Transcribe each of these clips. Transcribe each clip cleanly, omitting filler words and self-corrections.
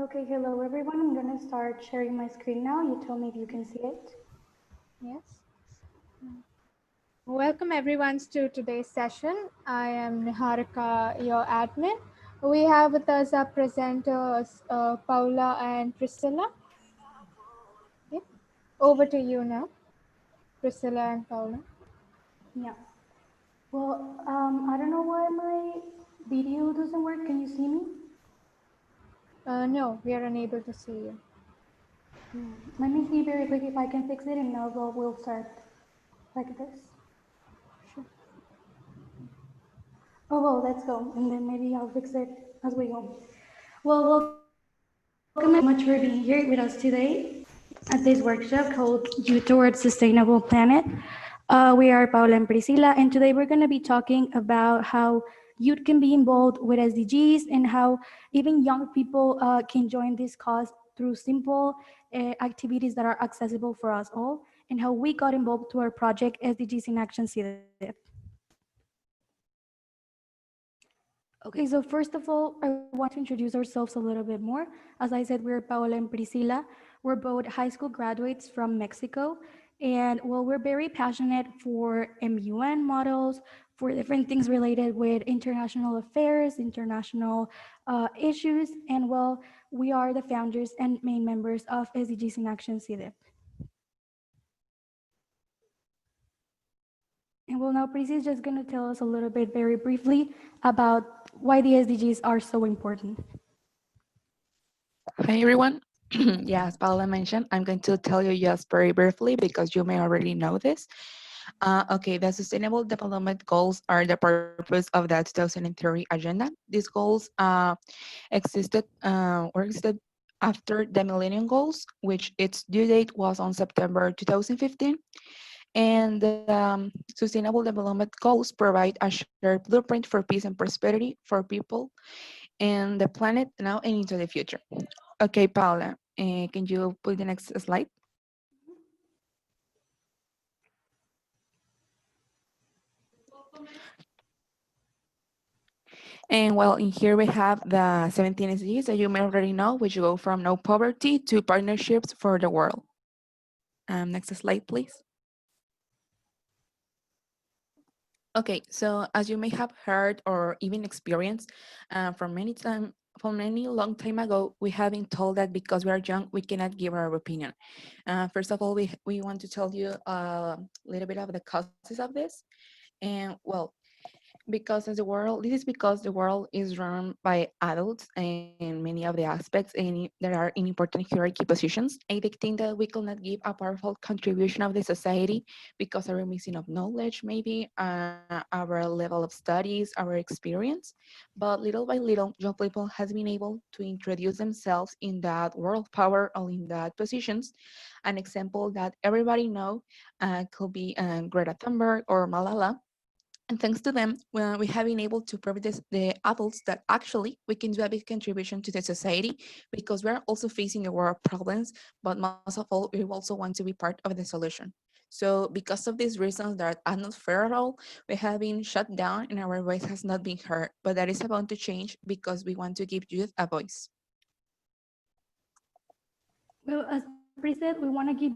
Okay, hello everyone. I'm gonna start sharing my screen now. You tell me if you can see it. Yes. Welcome everyone to today's session. I am Niharika, your admin. We have with us our presenters, Paola and Priscilla. Okay. Over to you now, Priscilla and Paola. Yeah. Well, I don't know why my video doesn't work. Can you see me? No, we are unable to see you. Let me see very quick if I can fix it, and now we'll start like this. Sure. Oh well, let's go, and then maybe I'll fix it as we go. Well, welcome everyone. Thank you so much for being here with us today at this workshop called "You Towards Sustainable Planet." We are Paola and Priscila, and today we're going to be talking about how youth can be involved with SDGs and how even young people can join this cause through simple activities that are accessible for us all, and how we got involved to our project SDGs in Action CIDEP. Okay, so first of all, I want to introduce ourselves a little bit more. As I said, we're Paola and Priscila. We're both high school graduates from Mexico. And well, we're very passionate for MUN models, for different things related with international affairs, international issues. And well, we are the founders and main members of SDGs in Action CIDEP. And well, now Prissy is just going to tell us a little bit very briefly about why the SDGs are so important. Hi everyone. Yeah, as Paula mentioned, I'm going to tell you just very briefly because you may already know this. Okay, the Sustainable Development Goals are the purpose of the 2030 agenda. These goals existed after the Millennium Goals, which its due date was on September 2015. And Sustainable Development Goals provide a shared blueprint for peace and prosperity for people and the planet now and into the future. Okay, Paula, can you put the next slide? And well, in here we have the 17 SDGs that you may already know, which go from no poverty to partnerships for the world. Next slide, please. Okay, so as you may have heard or even experienced from many long time ago, we have been told that because we are young, we cannot give our opinion. First of all, we want to tell you a little bit of the causes of this. And well, because as the world, this is because the world is run by adults in many of the aspects, and there are in important hierarchy positions. I think that we could not give a powerful contribution of the society because of our missing of knowledge, maybe our level of studies, our experience. But little by little, young people has been able to introduce themselves in that world power or in that positions. An example that everybody know could be Greta Thunberg or Malala, and thanks to them, we have been able to prove the adults that actually we can do a big contribution to the society because we're also facing the world problems, but most of all, we also want to be part of the solution. So because of these reasons that are not fair at all, we have been shut down and our voice has not been heard, but that is about to change because we want to give youth a voice. Well, as Pri said, we want to give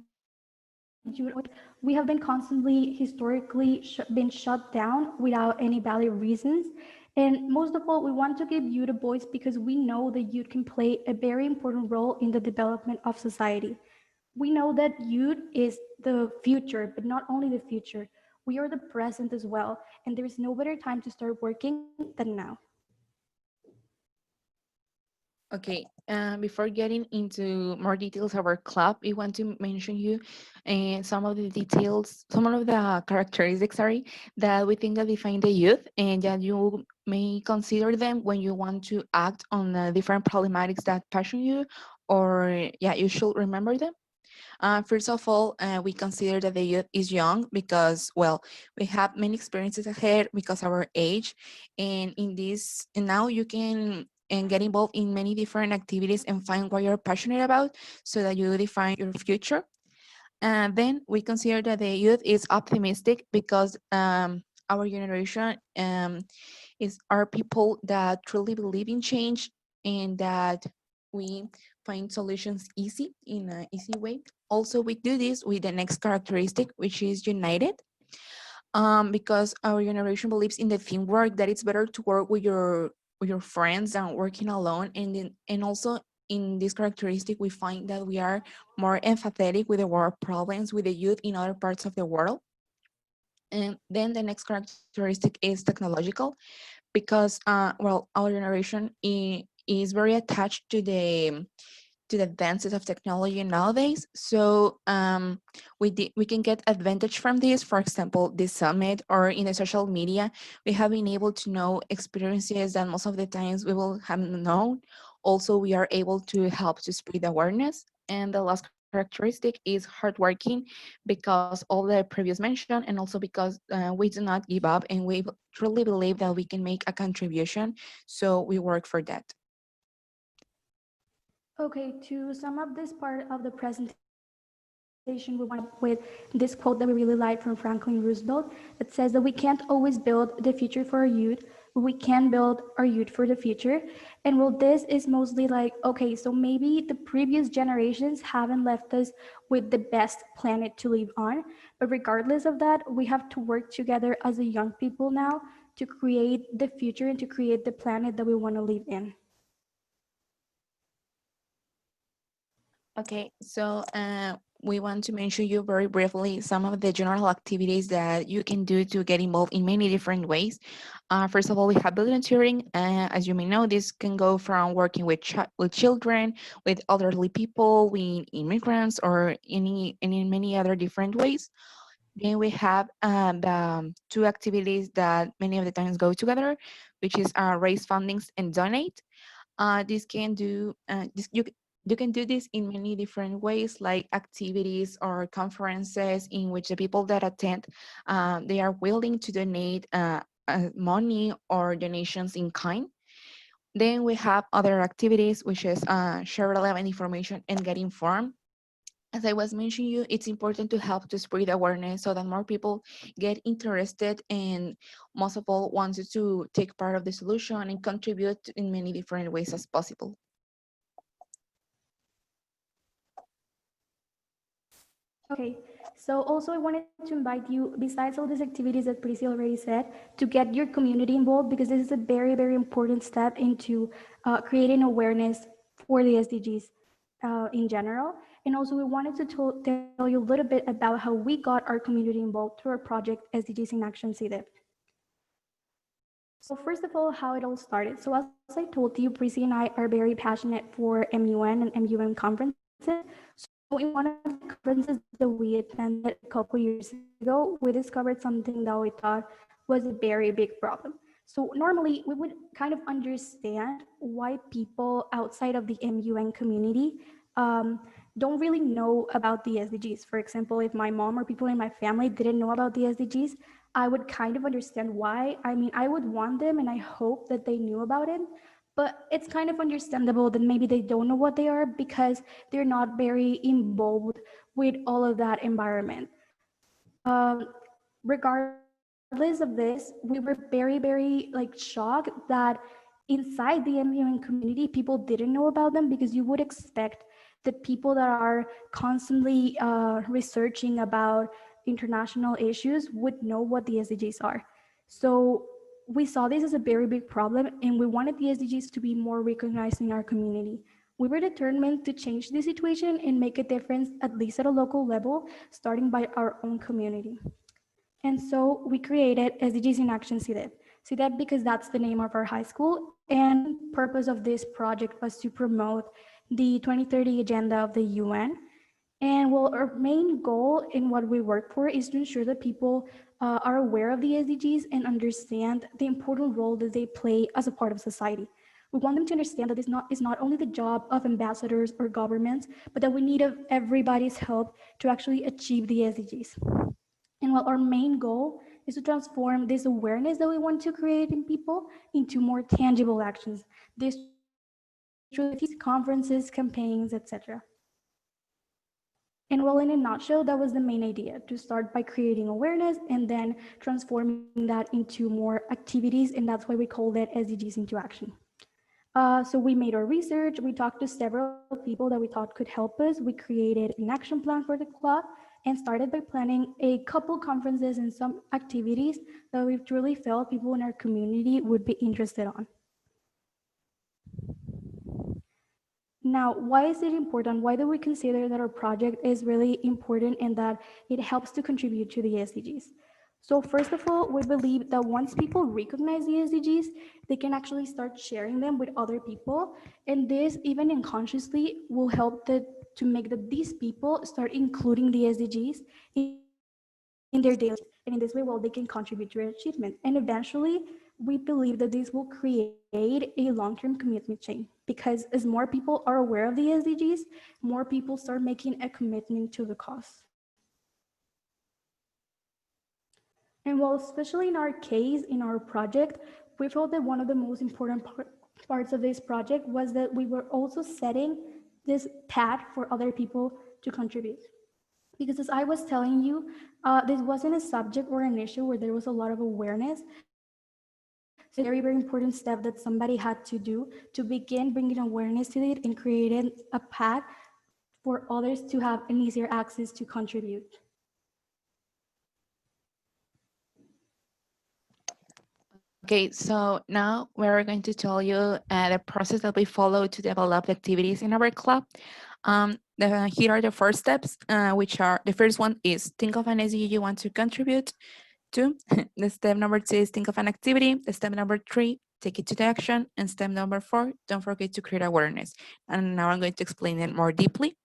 you a voice. We have been constantly, historically, been shut down without any valid reasons. And most of all, we want to give youth a voice because we know that youth can play a very important role in the development of society. We know that youth is the future, but not only the future. We are the present as well. And there is no better time to start working than now. Okay, before getting into more details of our club, we want to mention you some of the details, some of the characteristics, sorry, that we think that define the youth and that you may consider them when you want to act on different problematics that passion you, or yeah, you should remember them. First of all, we consider that the youth is young because, well, we have many experiences ahead because of our age, and in this, and now you can and get involved in many different activities and find what you're passionate about so that you define your future. And then we consider that the youth is optimistic because our generation is are people that truly believe in change and that we find solutions easy in an easy way. Also, we do this with the next characteristic, which is united. Because our generation believes in the teamwork, that it's better to work with your friends than working alone. And also in this characteristic, we find that we are more empathetic with the world problems with the youth in other parts of the world. And then the next characteristic is technological, because well, our generation is very attached to the advances of technology nowadays. So we can get advantage from this. For example, this summit or in the social media, we have been able to know experiences that most of the times we will have known. Also, we are able to help to spread awareness. And the last characteristic is hardworking, because all the previous mentioned, and also because we do not give up and we truly believe that we can make a contribution. So we work for that. Okay, to sum up this part of the presentation, we want to with this quote that we really like from Franklin Roosevelt that says that we can't always build the future for our youth, but we can build our youth for the future. And well, this is mostly like, okay, so maybe the previous generations haven't left us with the best planet to live on, but regardless of that, we have to work together as a young people now to create the future and to create the planet that we want to live in. Okay, so we want to mention you very briefly some of the general activities that you can do to get involved in many different ways. First of all, we have volunteering. As you may know, this can go from working with with children, with elderly people, with immigrants, or in many other different ways. Then we have the two activities that many of the times go together, which is raise fundings and donate. This can do this you can do this in many different ways, like activities or conferences in which the people that attend they are willing to donate money or donations in kind. Then we have other activities, which is share relevant information and get informed. As I was mentioning you, it's important to help to spread awareness so that more people get interested and most of all wants to take part of the solution and contribute in many different ways as possible. Okay, so also I wanted to invite you, besides all these activities that Priscilla already said, to get your community involved because this is a very, very important step into creating awareness for the SDGs in general. And also we wanted to tell you a little bit about how we got our community involved through our project SDGs in Action CDEP. So first of all, how it all started. So as I told you, Prissy and I are very passionate for MUN and MUN conferences. So in one of the conferences that we attended a couple years ago, we discovered something that we thought was a very big problem. So normally we would kind of understand why people outside of the MUN community don't really know about the SDGs. For example, if my mom or people in my family didn't know about the SDGs, I would kind of understand why. I mean, I would want them and I hope that they knew about it, but it's kind of understandable that maybe they don't know what they are because they're not very involved with all of that environment. Um, Regardless of this, we were very like shocked that inside the MUN community, people didn't know about them because you would expect that people that are constantly researching about international issues would know what the SDGs are. So we saw this as a very big problem and we wanted the SDGs to be more recognized in our community. We were determined to change the situation and make a difference, at least at a local level, starting by our own community. And so we created SDGs in Action CDEP. CDEP because that's the name of our high school. And the main purpose of this project was to promote the 2030 agenda of the UN. And well, our main goal in what we work for is to ensure that people are aware of the SDGs and understand the important role that they play as a part of society. We want them to understand that this is not only the job of ambassadors or governments, but that we need everybody's help to actually achieve the SDGs. And while our main goal is to transform this awareness that we want to create in people into more tangible actions, this through activities, conferences, campaigns, etc. And well, in a nutshell, that was the main idea, to start by creating awareness and then transforming that into more activities. And that's why we called it SDGs into Action. So we made our research, we talked to several people that we thought could help us. We created an action plan for the club and started by planning a couple conferences and some activities that we truly felt people in our community would be interested on. Now, why is it important? Why do we consider that our project is really important and that it helps to contribute to the SDGs? So first of all, we believe that once people recognize the SDGs, they can actually start sharing them with other people. And this, even unconsciously, will help to make these people start including the SDGs in their daily lives. And in this way, well, they can contribute to their achievement. And eventually, we believe that this will create a long-term commitment chain because as more people are aware of the SDGs, more people start making a commitment to the cause. And while especially in our case, in our project, we felt that one of the most important parts of this project was that we were also setting this path for other people to contribute. Because as I was telling you, this wasn't a subject or an issue where there was a lot of awareness. So this was a very, very important step that somebody had to do to begin bringing awareness to it and creating a path for others to have an easier access to contribute. Okay, so now we're going to tell you the process that we follow to develop activities in our club. Here are the first steps, which are the first one is think of an SDG you want to contribute to. The step number 2 is think of an activity. The step number 3, take it to the action. And step number 4, don't forget to create awareness. And now I'm going to explain it more deeply.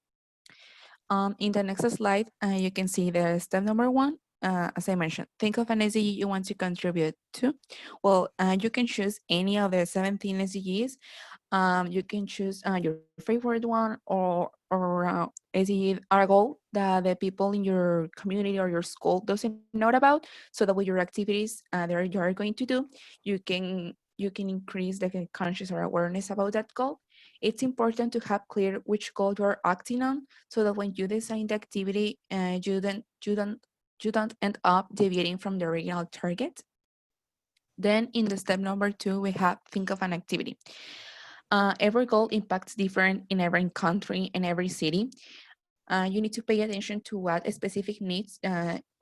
In the next slide, you can see the step number 1. As I mentioned, think of an SDG you want to contribute to. Well, you can choose any of the 17 SDGs. You can choose your favorite one or SDG or a goal that the people in your community or your school doesn't know about, so that with your activities that you are going to do, you can increase the conscious or awareness about that goal. It's important to have clear which goal you are acting on, so that when you design the activity, you don't end up deviating from the original target. Then in the step number 2, we have think of an activity. Every goal impacts different in every country and every city. You need to pay attention to what specific needs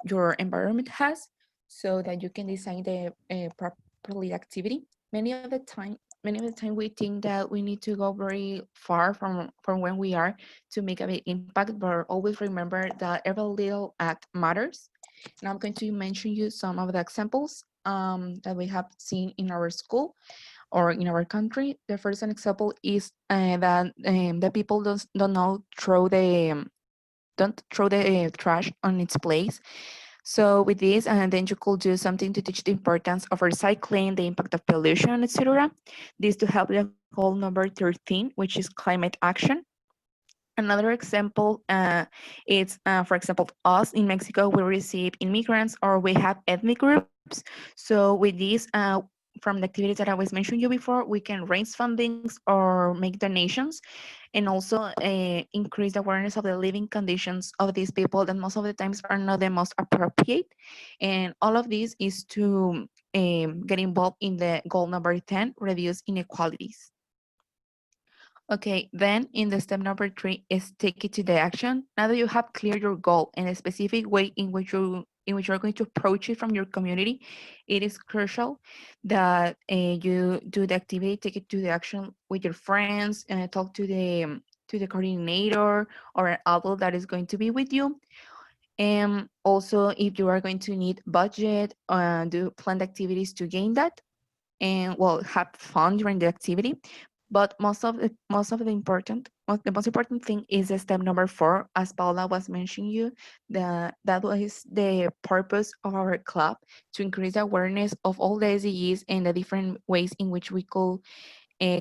your environment has, so that you can design the properly activity. Many of the time, we think that we need to go very far from when we are to make a big impact, but always remember that every little act matters. Now I'm going to mention you some of the examples that we have seen in our school or in our country. The first example is that the people don't know don't throw the trash on its place. So with this, and then you could do something to teach the importance of recycling, the impact of pollution, etc. This to help the goal number 13, which is climate action. Another example is, for example, us in Mexico, we receive immigrants or we have ethnic groups. So with this, from the activities that I was mentioning you before, we can raise fundings or make donations, and also increase the awareness of the living conditions of these people that most of the times are not the most appropriate. And all of this is to get involved in the goal number 10, reduce inequalities. Okay, then in the step number 3 is take it to the action. Now that you have cleared your goal and a specific way in which you're going to approach it from your community, it is crucial that you do the activity, take it to the action with your friends, and talk to the coordinator or an adult that is going to be with you. And also, if you are going to need budget, do planned activities to gain that, and well, have fun during the activity. But the most important thing is the step number 4, as Paola was mentioning you, that was the purpose of our club, to increase awareness of all the SDGs and the different ways in which we could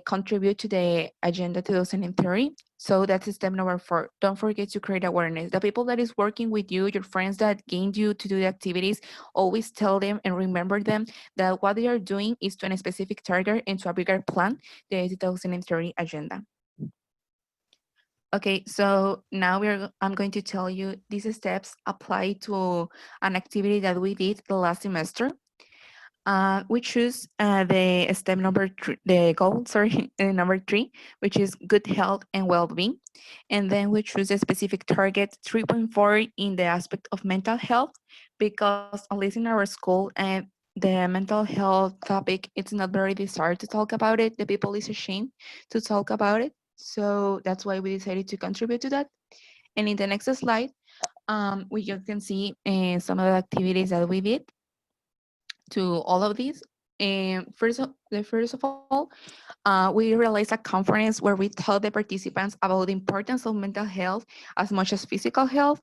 contribute to the Agenda 2030. So that's step number 4. Don't forget to create awareness. The people that is working with you, your friends that gained you to do the activities, always tell them and remember them that what they are doing is to a specific target and to a bigger plan, the 2030 agenda. Okay, so now I'm going to tell you these steps apply to an activity that we did the last semester. We choose the step number three, the goal, sorry, number 3, which is good health and well-being. And then we choose a specific target 3.4 in the aspect of mental health, because at least in our school, the mental health topic, it's not very desired to talk about it. The people is ashamed to talk about it. So that's why we decided to contribute to that. And in the next slide, we just can see some of the activities that we did to all of these. And first of all, we realized a conference where we taught the participants about the importance of mental health as much as physical health,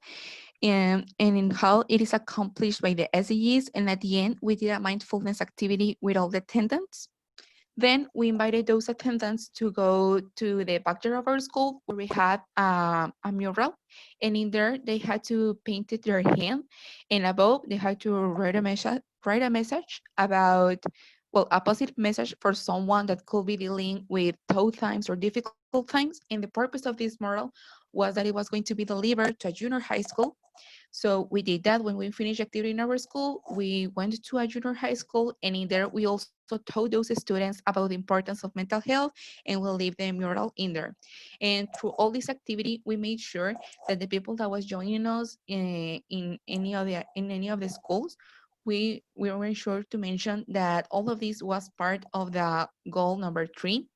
and in how it is accomplished by the SDGs. And at the end, we did a mindfulness activity with all the attendants. Then we invited those attendants to go to the backyard of our school where we had a mural, and in there they had to paint it their hand, and above they had to write a message about, well, a positive message for someone that could be dealing with tough times or difficult times. And the purpose of this mural was that it was going to be delivered to a junior high school. So we did that when we finished activity in our school. We went to a junior high school, and in there we also taught those students about the importance of mental health, and we'll leave the mural in there. And through all this activity, we made sure that the people that was joining us in any of the schools, we were sure to mention that all of this was part of the goal number 3,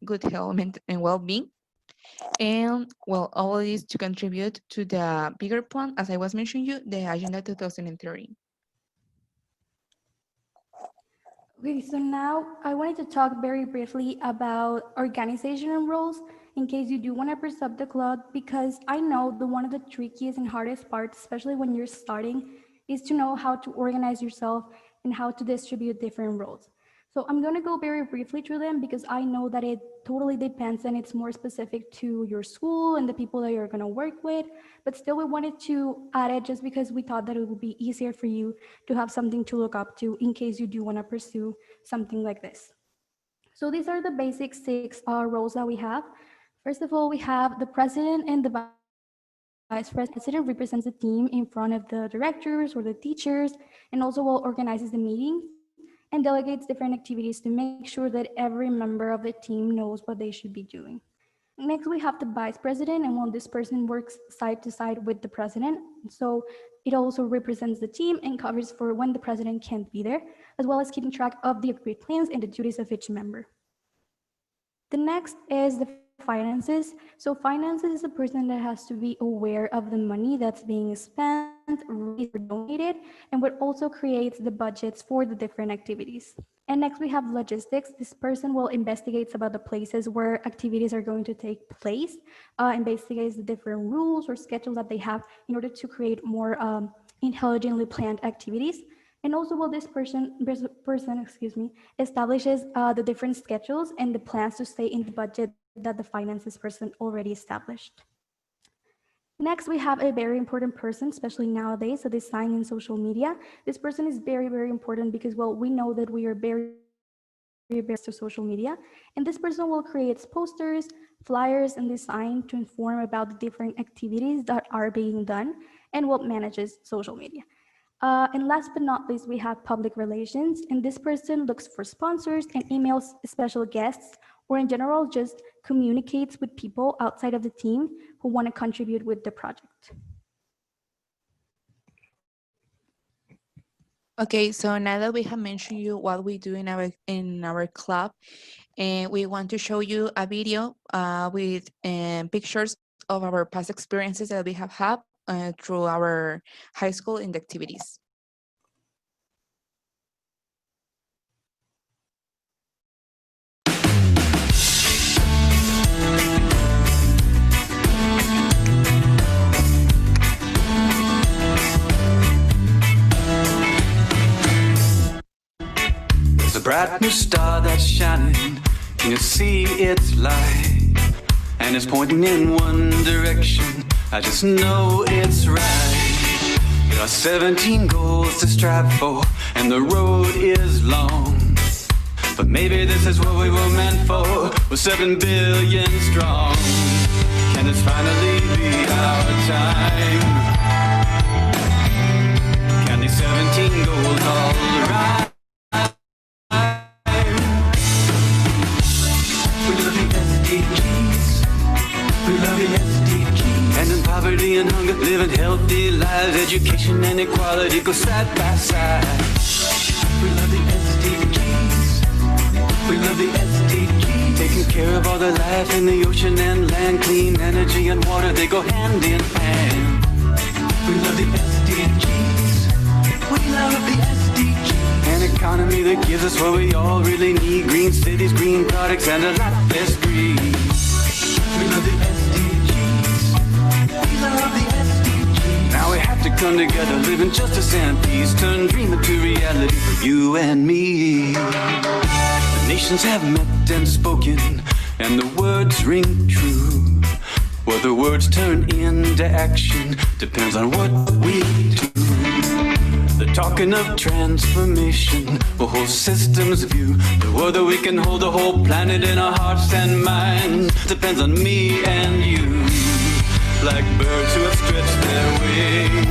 good health and well-being. And well, all of this to contribute to the bigger plan, as I was mentioning you, the Agenda 2030. Okay, so now I wanted to talk very briefly about organization and roles in case you do want to pursue the club, because I know one of the trickiest and hardest parts, especially when you're starting, is to know how to organize yourself and how to distribute different roles. So I'm going to go very briefly through them because I know that it totally depends and it's more specific to your school and the people that you're going to work with. But still, we wanted to add it just because we thought that it would be easier for you to have something to look up to in case you do want to pursue something like this. So these are the basic 6 roles that we have. First of all, we have the president and the vice president. President represents the team in front of the directors or the teachers, and also organizes the meetings and delegates different activities to make sure that every member of the team knows what they should be doing. Next, we have the vice president, and this person works side to side with the president. So it also represents the team and covers for when the president can't be there, as well as keeping track of the agreed plans and the duties of each member. The next is the finances. So finances is a person that has to be aware of the money that's being spent, raised, or donated, and what also creates the budgets for the different activities. And next we have logistics. This person will investigate about the places where activities are going to take place, investigates the different rules or schedules that they have in order to create more intelligently planned activities. And also, this person establishes the different schedules and the plans to stay in the budget that the finances person already established. Next, we have a very important person, especially nowadays, so design and social media. This person is very, very important because, well, we know that we are very to social media, and this person will create posters, flyers, and design to inform about the different activities that are being done and what manages social media. And last but not least, we have public relations, and this person looks for sponsors and emails special guests, or in general, just communicates with people outside of the team who want to contribute with the project. Okay, so now that we have mentioned you what we do in our club, and we want to show you a video with pictures of our past experiences that we have had through our high school and activities. There's a bright new star that's shining. Can you see its light? And it's pointing in one direction. I just know it's right. There are 17 goals to strive for, and the road is long. But maybe this is what we were meant for. We're 7 billion strong. Can this finally be our time? Can these 17 goals, all right. We love the SDGs. We love the SDGs. And in poverty and hunger, living healthy lives, education and equality go side by side. We love the SDGs. We love the SDGs. Taking care of all the life in the ocean and land, clean energy and water, they go hand in hand. We love the SDGs. We love the SDGs. An economy that gives us what we all really need. Green cities, green products, and a lot less greed. We love the SDGs. We love the SDGs. Now we have to come together, live in justice and peace. Turn dream into reality for you and me. The nations have met and spoken, and the words ring true. Whether words turn into action depends on what we do. They're talking of transformation, a whole system's view. But whether we can hold the whole planet in our hearts and minds depends on me and you. Like birds who have stretched their wings.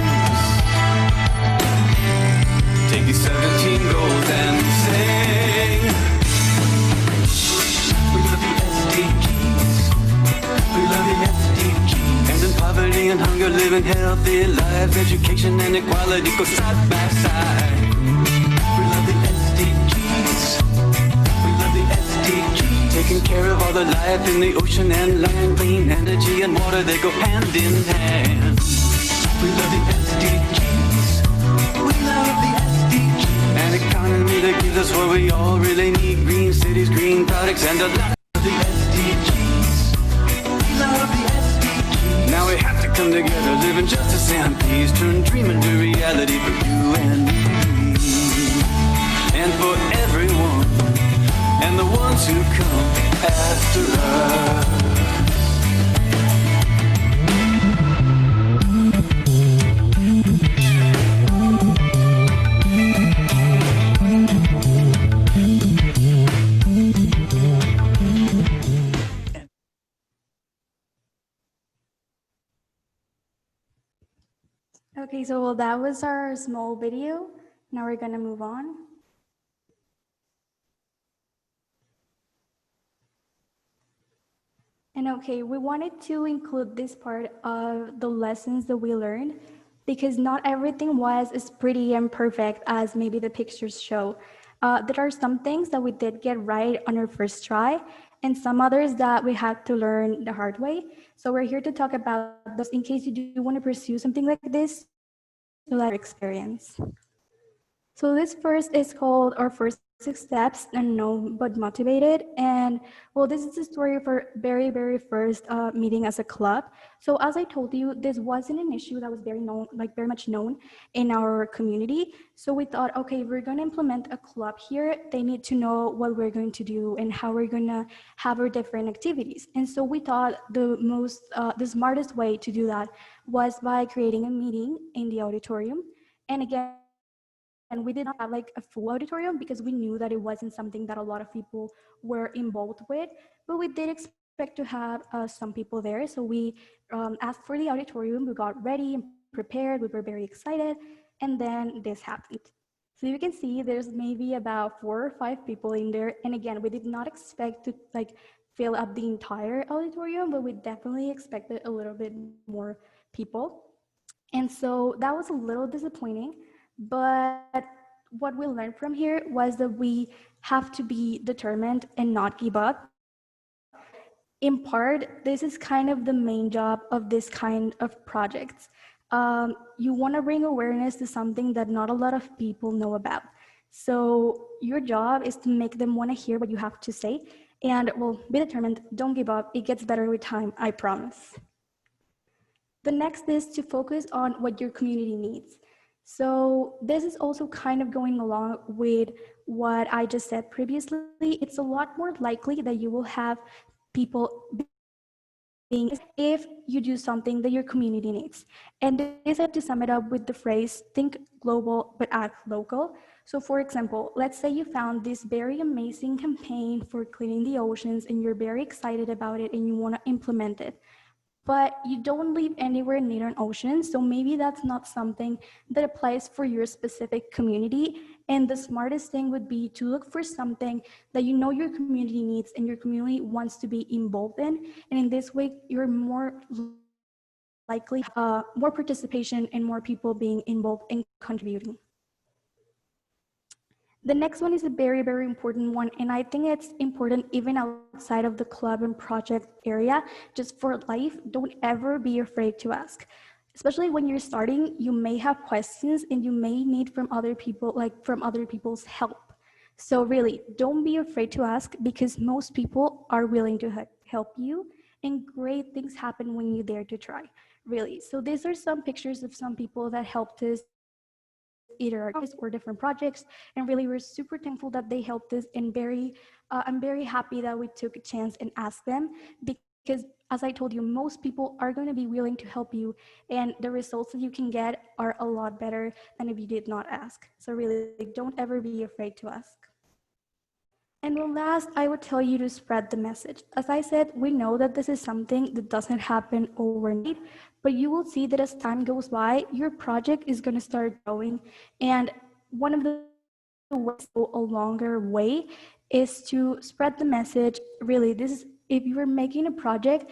Take these 17 goals and sing. We love the SDGs. We love the SDGs. And in poverty and hunger, living healthy lives, education and equality go side by side. We love the SDGs. We love the SDGs. Taking care of all the life in the ocean and land, clean energy and water, they go hand in hand. We love the SDGs. We love the SDGs. An economy that gives us what we all really need. Green cities, green products, and a lot of the SDGs. We love the SDGs. Now we have to come together, live in justice and peace. Turn dream into reality for you and me. And for everyone, and the ones who come after us. Okay, so well, that was our small video. Now we're gonna move on. And okay, we wanted to include this part of the lessons that we learned because not everything was as pretty and perfect as maybe the pictures show. There are some things that we did get right on our first try and some others that we had to learn the hard way. So we're here to talk about those in case you do want to pursue something like this, so that experience. So this first is called our first 6 steps, unknown but motivated. And well, this is the story of our very first meeting as a club. So as I told you, this wasn't an issue that was very much known in our community. So we thought, okay, we're going to implement a club here. They need to know what we're going to do and how we're going to have our different activities. And so we thought the smartest way to do that was by creating a meeting in the auditorium. And again, and we did not have like a full auditorium because we knew that it wasn't something that a lot of people were involved with, but we did expect to have some people there. So we asked for the auditorium, we got ready and prepared, we were very excited, and then this happened. So you can see there's maybe about 4 or 5 people in there. And again, we did not expect to like fill up the entire auditorium, but we definitely expected a little bit more people. And so that was a little disappointing. But what we learned from here was that we have to be determined and not give up. In part, this is kind of the main job of this kind of projects. You want to bring awareness to something that not a lot of people know about. So your job is to make them want to hear what you have to say. And well, be determined, don't give up. It gets better with time, I promise. The next is to focus on what your community needs. So this is also kind of going along with what I just said previously. It's a lot more likely that you will have people being if you do something that your community needs. And this is to sum it up with the phrase, think global but act local. So for example, let's say you found this very amazing campaign for cleaning the oceans and you're very excited about it and you want to implement it. but you don't live anywhere near an ocean. So maybe that's not something that applies for your specific community. And the smartest thing would be to look for something that you know your community needs and your community wants to be involved in. And in this way, you're more likely more participation and more people being involved and contributing. The next one is a very, very important one, and I think it's important even outside of the club and project area, just for life. Don't ever be afraid to ask. Especially when you're starting, you may have questions and you may need from other people, like from other people's help. So really, don't be afraid to ask, because most people are willing to help you, and great things happen when you dare to try, really. So these are some pictures of some people that helped us, either our or different projects, and really we're super thankful that they helped us, and I'm very happy that we took a chance and asked them, because as I told you, most people are going to be willing to help you, and the results that you can get are a lot better than if you did not ask. So really, don't ever be afraid to ask. And well, last, I would tell you to spread the message. As I said, we know that this is something that doesn't happen overnight, but you will see that as time goes by, your project is going to start growing. And one of the ways to go a longer way is to spread the message. Really, if you are making a project,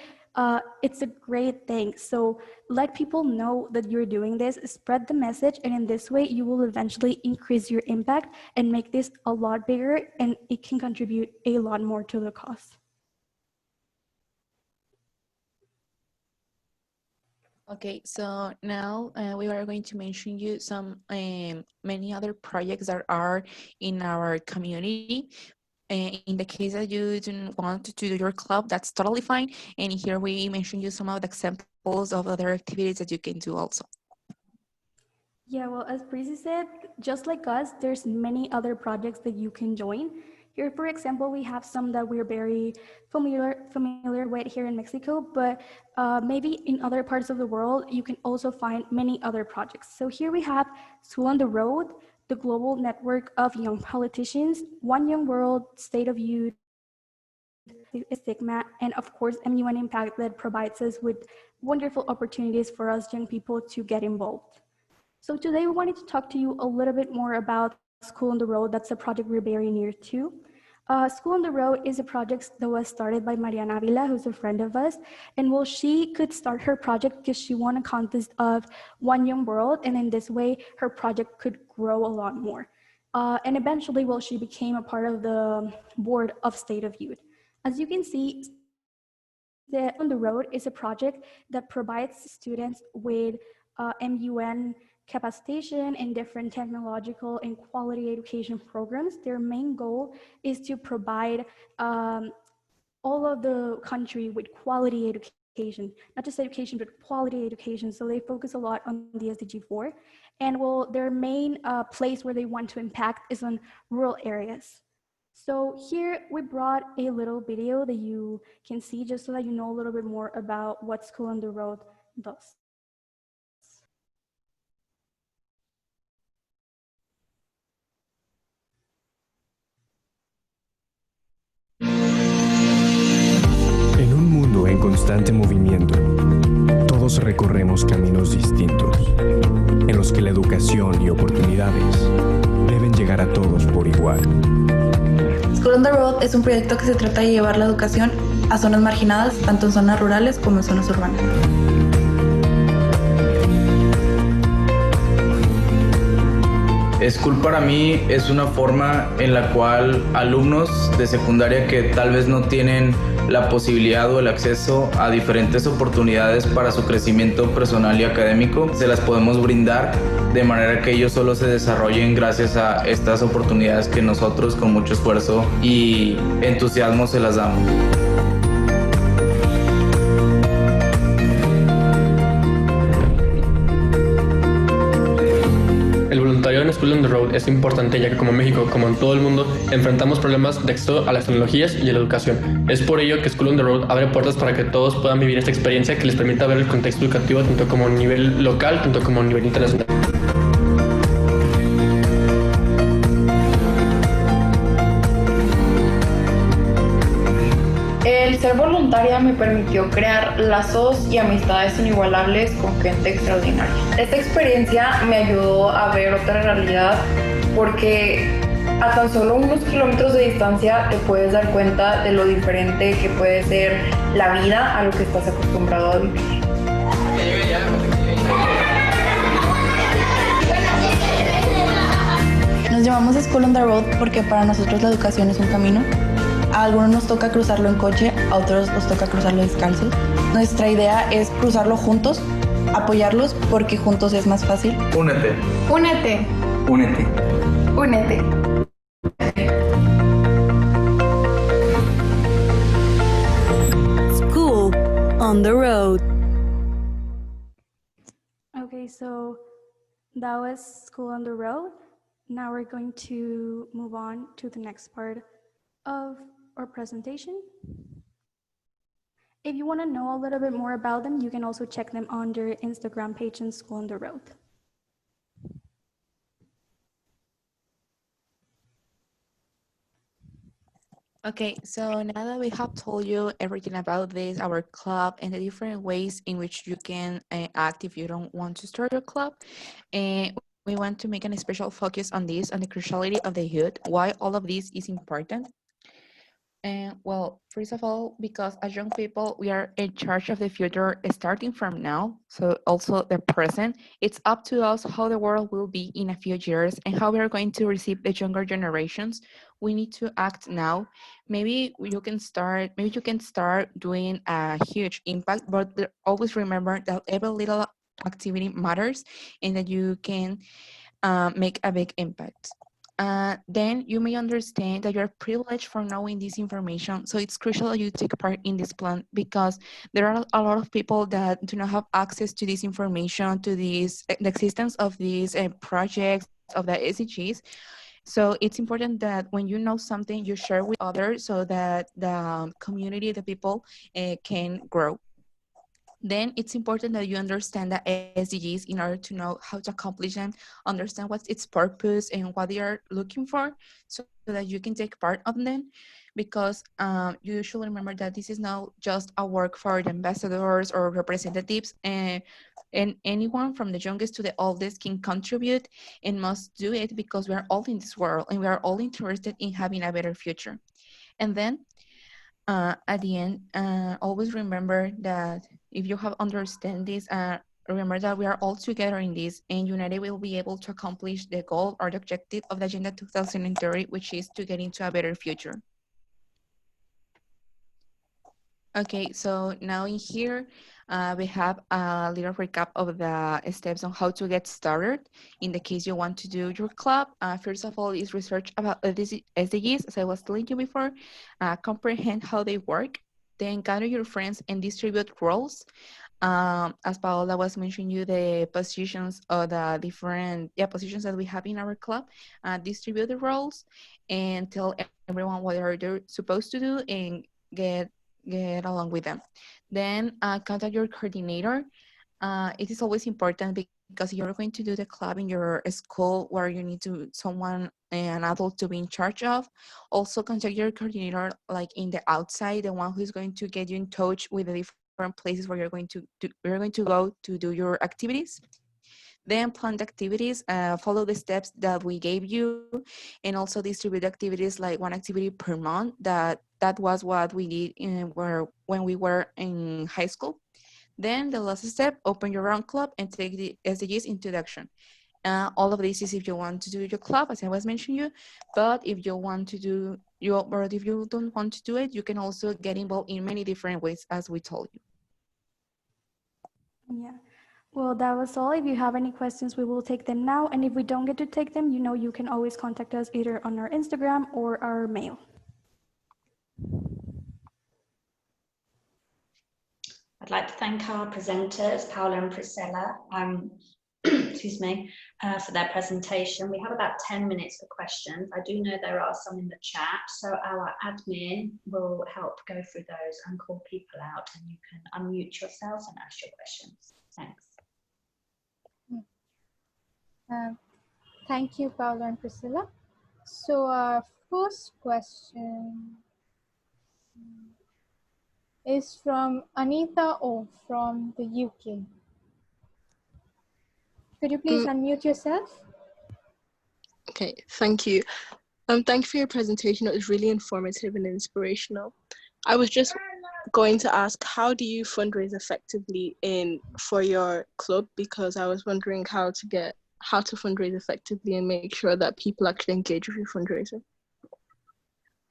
it's a great thing. So let people know that you're doing this, spread the message, and in this way, you will eventually increase your impact and make this a lot bigger, and it can contribute a lot more to the cause. Okay, so now we are going to mention you some many other projects that are in our community. In the case that you don't want to do your club, that's totally fine. And here we mention you some of the examples of other activities that you can do also. Yeah, well, as Priscilla said, just like us, there's many other projects that you can join. Here, for example, we have some that we're very familiar with here in Mexico, but maybe in other parts of the world, you can also find many other projects. So here we have School on the Road, the Global Network of Young Politicians, One Young World, State of Youth, Stigma, and of course, MUN Impact, that provides us with wonderful opportunities for us young people to get involved. So today we wanted to talk to you a little bit more about School on the Road. That's a project we're very near to. School on the Road is a project that was started by Mariana Avila, who's a friend of us. And well, she could start her project because she won a contest of One Young World. And in this way, her project could grow a lot more. And eventually, well, she became a part of the board of State of Youth. As you can see, On the Road is a project that provides students with MUN capacitation in different technological and quality education programs. Their main goal is to provide all of the country with quality education, not just education, but quality education. So they focus a lot on the SDG 4. And well, their main place where they want to impact is on rural areas. So here we brought a little video that you can see just so that you know a little bit more about what School on the Road does. En un mundo en constante movimiento, todos recorremos caminos distintos, en los que la educación y oportunidades deben llegar a todos por igual. School on the Road es un proyecto que se trata de llevar la educación a zonas marginadas, tanto en zonas rurales como en zonas urbanas. School para mí es una forma en la cual alumnos de secundaria que tal vez no tienen la posibilidad o el acceso a diferentes oportunidades para su crecimiento personal y académico, se las podemos brindar de manera que ellos solo se desarrollen gracias a estas oportunidades que nosotros con mucho esfuerzo y entusiasmo se las damos. En School on the Road es importante, ya que como México, como en todo el mundo, enfrentamos problemas de acceso a las tecnologías y a la educación. Es por ello que School on the Road abre puertas para que todos puedan vivir esta experiencia que les permita ver el contexto educativo tanto como a nivel local, tanto como a nivel internacional. El ser voluntaria me permitió crear lazos y amistades inigualables con gente extraordinaria. Esta experiencia me ayudó a ver otra realidad porque a tan solo unos kilómetros de distancia te puedes dar cuenta de lo diferente que puede ser la vida a lo que estás acostumbrado a vivir. Nos llamamos School on the Road porque para nosotros la educación es un camino. A algunos nos toca cruzarlo en coche, a otros nos toca cruzarlo descalzos. Nuestra idea es cruzarlo juntos, apoyarlos porque juntos es más fácil. Únete. Únete. Únete. Únete. School on the road. Okay, so that was School on the Road. Now we're going to move on to the next part of our presentation. If you want to know a little bit more about them, you can also check them on their Instagram page in School on the Road. Okay, so now that we have told you everything about this, our club, and the different ways in which you can act if you don't want to start your club, we want to make a special focus on this, on the cruciality of the youth, why all of this is important. And well, first of all, because as young people, we are in charge of the future starting from now. So also the present, it's up to us how the world will be in a few years and how we are going to receive the younger generations. We need to act now. Maybe you can start doing a huge impact, but always remember that every little activity matters and that you can make a big impact. Then you may understand that you're privileged for knowing this information. So it's crucial that you take part in this plan because there are a lot of people that do not have access to this information, to this, the existence of these projects, of the SDGs. So it's important that when you know something, you share with others so that the community, the people can grow. Then it's important that you understand the SDGs in order to know how to accomplish them, understand what's its purpose and what they are looking for so that you can take part of them. Because you should remember that this is not just a work for the ambassadors or representatives, and anyone from the youngest to the oldest can contribute and must do it because we are all in this world and we are all interested in having a better future. And then at the end, always remember that if you have understand this, remember that we are all together in this and united will be able to accomplish the goal or the objective of the Agenda 2030, which is to get into a better future. Okay, so now in here, we have a little recap of the steps on how to get started. In the case you want to do your club, first of all is research about SDGs, as I was telling you before, comprehend how they work, then gather your friends and distribute roles. As Paola was mentioning you, the positions or the different positions that we have in our club, distribute the roles and tell everyone what they're supposed to do and get along with them. Then contact your coordinator. It is always important because you're going to do the club in your school where you need someone, an adult to be in charge of. Also contact your coordinator like in the outside, the one who's going to get you in touch with the different places where you're going to go to do your activities. Then plan the activities, follow the steps that we gave you, and also distribute activities like one activity per month. That was what we did when we were in high school. Then the last step, open your own club and take the SDGs into action. All of this is if you want to do your club, as I was mentioning you, but if you want to do or if you don't want to do it, you can also get involved in many different ways, as we told you. Yeah. Well, that was all. If you have any questions, we will take them now. And if we don't get to take them, you can always contact us either on our Instagram or our mail. I'd like to thank our presenters, Paola and Priscilla, excuse me, for their presentation. We have about 10 minutes for questions. I do know there are some in the chat, so our admin will help go through those and call people out, and you can unmute yourselves and ask your questions. Thanks. Thank you, Paola and Priscilla. So our first question. is from Anita O from the UK. Could you please unmute yourself? Okay, thank you. Thank you for your presentation. It was really informative and inspirational. I was just going to ask, how do you fundraise effectively for your club? Because I was wondering how to fundraise effectively and make sure that people actually engage with your fundraiser.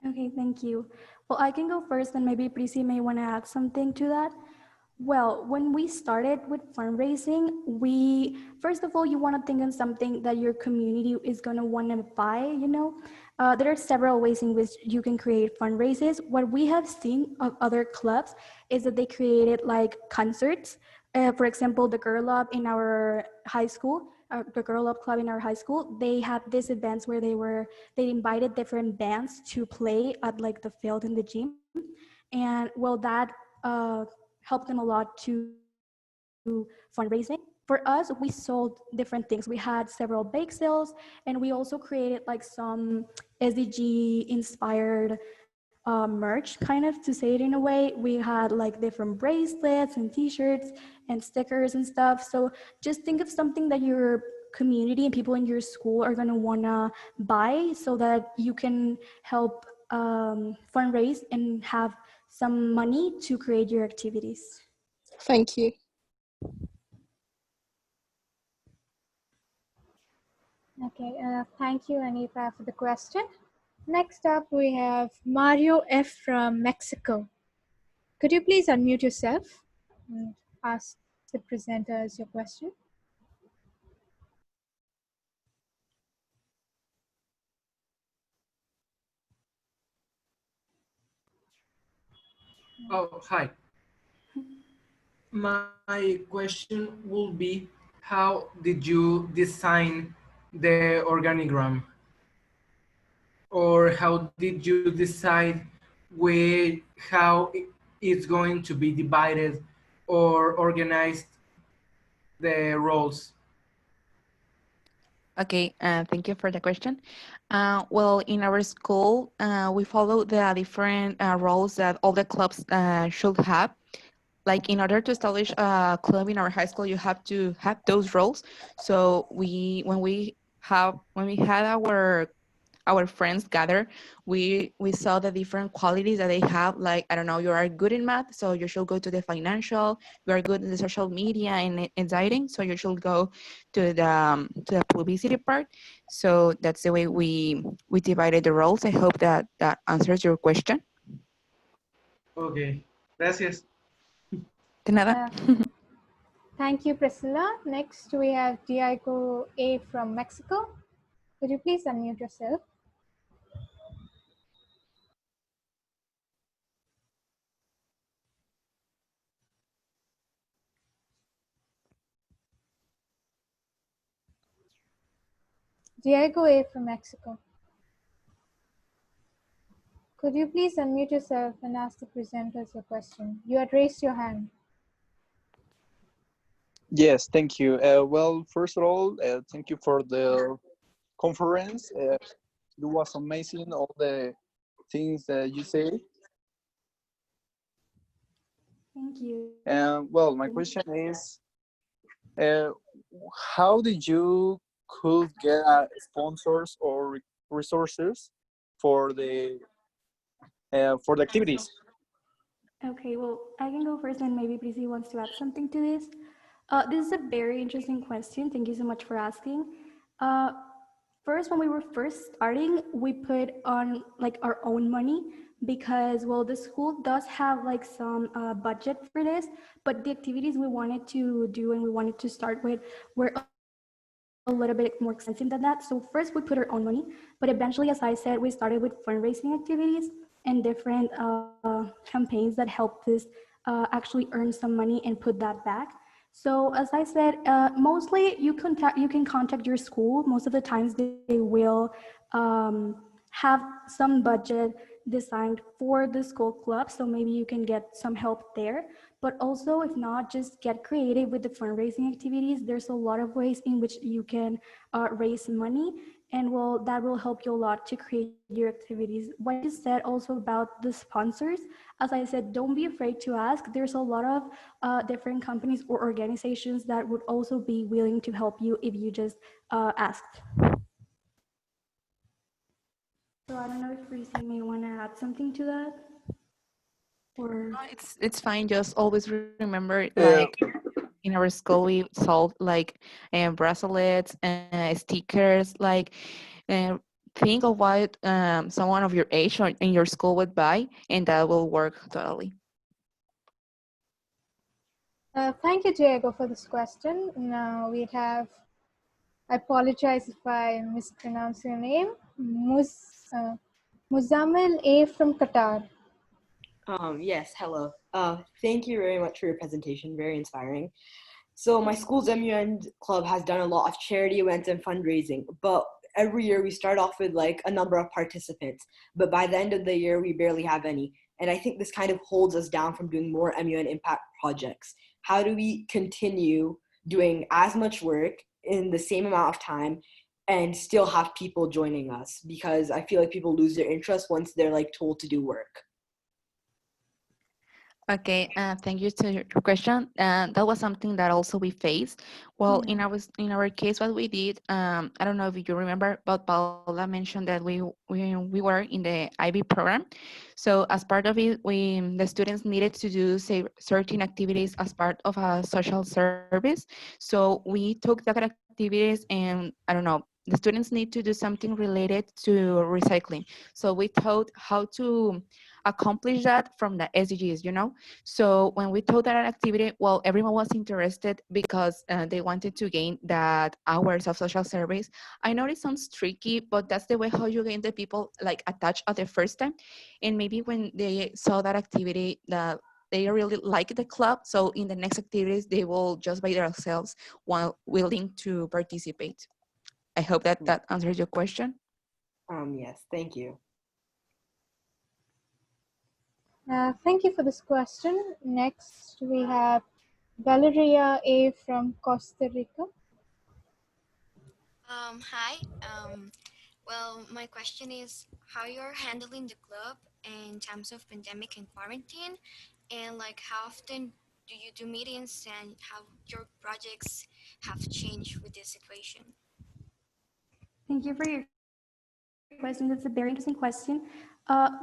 Okay, thank you. Well, I can go first, and maybe Prissy may want to add something to that. Well, when we started with fundraising, first of all, you want to think on something that your community is going to want to buy, you know? There are several ways in which you can create fundraisers. What we have seen of other clubs is that they created like concerts. For example, the Girl Up in our high school, the Girl Up Club in our high school, they had these events where they invited different bands to play at like the field in the gym. And well, that helped them a lot to fundraising. For us, we sold different things. We had several bake sales, and we also created like some SDG inspired merch, kind of, to say it in a way. We had like different bracelets and t-shirts and stickers and stuff. So just think of something that your community and people in your school are going to want to buy, so that you can help fundraise and have some money to create your activities. Thank you. Okay, thank you, Anita, for the question. Next up, we have Mario F from Mexico. Could you please unmute yourself and ask the presenters your question? Oh, hi. My question will be, how did you design the organigram? Or how did you decide how it's going to be divided or organized the roles? Okay, thank you for the question. Well, in our school, we follow the different roles that all the clubs should have. Like, in order to establish a club in our high school, you have to have those roles. So when we had our friends gather, we saw the different qualities that they have. Like, I don't know, you are good in math, so you should go to the financial. You are good in the social media and designing, so you should go to the publicity part. So that's the way we divided the roles. I hope that answers your question. Okay, gracias. De nada. Thank you, Priscilla. Next, we have Diego A from Mexico. Could you please unmute yourself? Diego A from Mexico. Could you please unmute yourself and ask the presenters your question? You had raised your hand. Yes, thank you. Well, first of all, thank you for the conference. It was amazing, all the things that you say. Thank you. Well, my question is, how did you could get sponsors or resources for the activities? Okay, well, I can go first, and maybe Prissy wants to add something to this. This is a very interesting question. Thank you so much for asking. First, when we were first starting, we put on like our own money, because, well, the school does have like some budget for this, but the activities we wanted to do and we wanted to start with were a little bit more expensive than that. So first we put our own money, but eventually, as I said, we started with fundraising activities and different campaigns that helped us actually earn some money and put that back. So as I said, mostly you can contact your school. Most of the times they will have some budget designed for the school club, so maybe you can get some help there. But also, if not, just get creative with the fundraising activities. There's a lot of ways in which you can raise money, and that will help you a lot to create your activities. What you just said also about the sponsors, as I said, don't be afraid to ask. There's a lot of different companies or organizations that would also be willing to help you if you just asked. So I don't know if Priscilla may want to add something to that. Or No, it's fine. Just always remember, Uh, like in our school, we sold like bracelets, stickers. Like, uh, think of what someone of your age or in your school would buy, and that will work totally. Thank you, Diego, for this question. Now we have, I apologize if I mispronounce your name, Muzamil A from Qatar. Yes, hello. Thank you very much for your presentation, very inspiring. So my school's MUN club has done a lot of charity events and fundraising, but every year we start off with like a number of participants, but by the end of the year, we barely have any. And I think this kind of holds us down from doing more MUN impact projects. How do we continue doing as much work in the same amount of time and still have people joining us? Because I feel like people lose their interest once they're like told to do work. Okay, thank you to your question. That was something that also we faced. Well, in our case, what we did, I don't know if you remember, but Paola mentioned that we were in the IB program. So as part of it, the students needed to do say certain activities as part of a social service. So we took that activities, and I don't know, the students need to do something related to recycling. So we taught how to accomplish that from the SDGs, you know? So when we taught that activity, well, everyone was interested because they wanted to gain that hours of social service. I know it sounds tricky, but that's the way how you gain the people like attached at the first time. And maybe when they saw that activity, that they really like the club. So in the next activities, they will just by themselves while willing to participate. I hope that that answers your question. Yes, thank you. Thank you for this question. Next, we have Valeria A from Costa Rica. Hi. Well, my question is how you're handling the club in times of pandemic and quarantine, and like how often do you do meetings and how your projects have changed with this situation? thank you for your question. That's a very interesting question.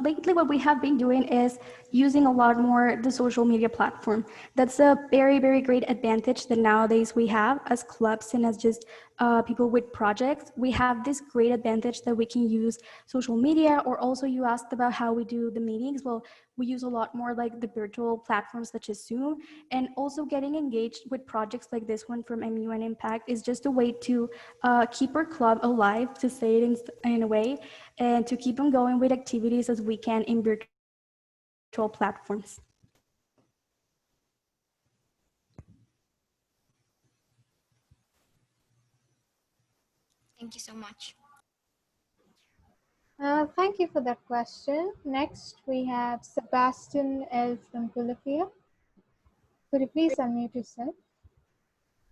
Lately, what we have been doing is using a lot more the social media platform. That's a very, very great advantage that nowadays we have as clubs and as just people with projects. We have this great advantage that we can use social media, or also you asked about how we do the meetings. Well, we use a lot more like the virtual platforms such as Zoom, and also getting engaged with projects like this one from MUN Impact is just a way to keep our club alive, to say it in a way, and to keep on going with activities as we can in virtual platforms. Thank you so much. Thank you for that question. Next, we have Sebastian L from Bolivia. Could you please unmute yourself?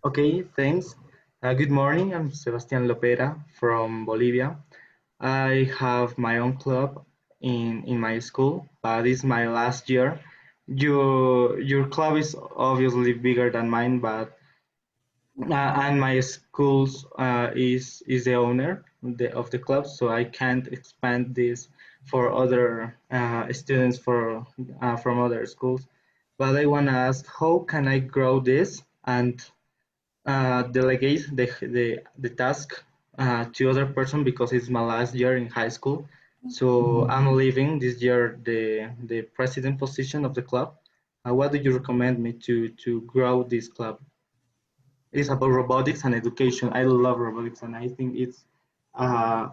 Okay, thanks. Good morning. I'm Sebastián Lopera from Bolivia. I have my own club in my school, but it's my last year. Your club is obviously bigger than mine, but and my school's is the owner of the club, so I can't expand this for other students from other schools. But I want to ask, how can I grow this and delegate the task to other person, because it's my last year in high school. So I'm leaving this year the president position of the club. What do you recommend me to grow this club? It's about robotics and education. I love robotics, and I think it's uh,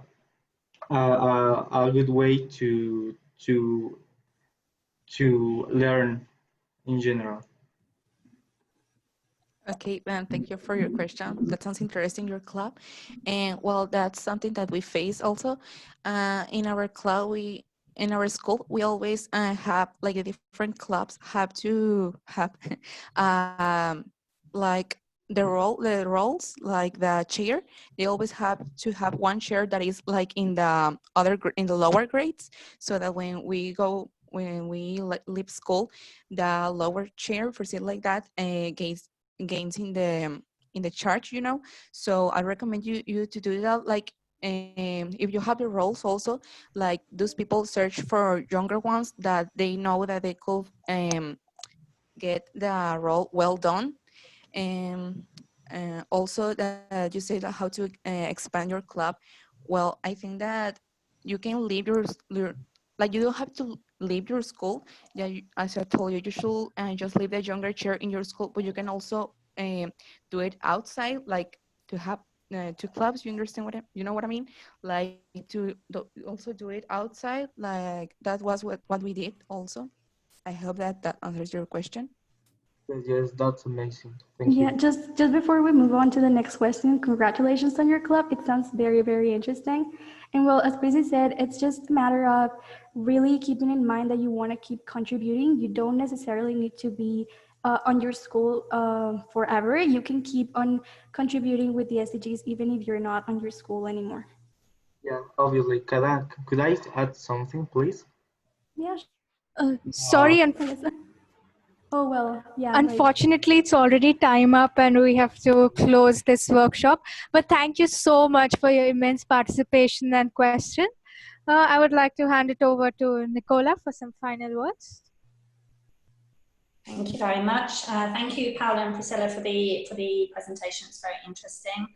a good way to learn in general. Okay, thank you for your question. That sounds interesting, your club. And well, that's something that we face also. In our club, in our school, we always have like the different clubs have to have like the roles, like the chair, they always have to have one chair that is like in the in the lower grades, so that when we leave school, the lower chair, for say like that, gains in the charge, you know. So I recommend you to do that. Like, if you have the roles also, like those people search for younger ones that they know that they could get the role well done. And also that you say that how to expand your club. Well, I think that you can leave your like you don't have to leave your school. Yeah, as I told you, you should just leave the younger chair in your school, but you can also do it outside, like to have two clubs. You understand you know what I mean? Like also do it outside. Like that was what we did also. I hope that that answers your question. Yes, that's amazing. Thank Yeah, you. just before we move on to the next question, congratulations on your club. It sounds very, very interesting. And well, as Prissy said, it's just a matter of really keeping in mind that you want to keep contributing. You don't necessarily need to be on your school forever. You can keep on contributing with the SDGs even if you're not on your school anymore. Yeah, obviously. Could I add something, please? Yeah. Uh, Sorry, Oh, well, yeah, right. unfortunately, it's already time up and we have to close this workshop. But thank you so much for your immense participation and question. I would like to hand it over to Nicola for some final words. Thank you very much. Thank you, Paola and Priscilla, for the presentation. It's very interesting.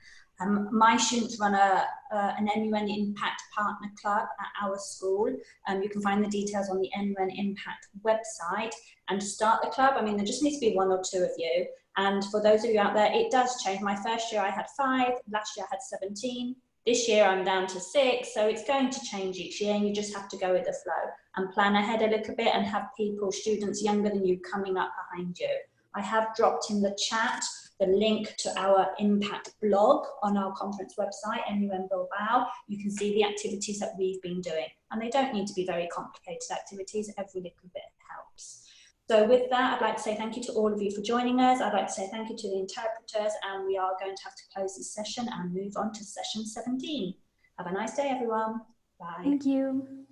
My students run an NUN Impact Partner Club at our school. You can find the details on the NUN Impact website. And to start the club, I mean, there just needs to be one or two of you. And for those of you out there, it does change. My first year I had 5, last year I had 17. This year I'm down to 6, so it's going to change each year and you just have to go with the flow and plan ahead a little bit and have people, students younger than you, coming up behind you. I have dropped in the chat the link to our impact blog on our conference website, NUM Bilbao. You can see the activities that we've been doing, and they don't need to be very complicated activities. Every little bit helps. So with that, I'd like to say thank you to all of you for joining us. I'd like to say thank you to the interpreters, and we are going to have to close this session and move on to session 17. Have a nice day, everyone. Bye. Thank you.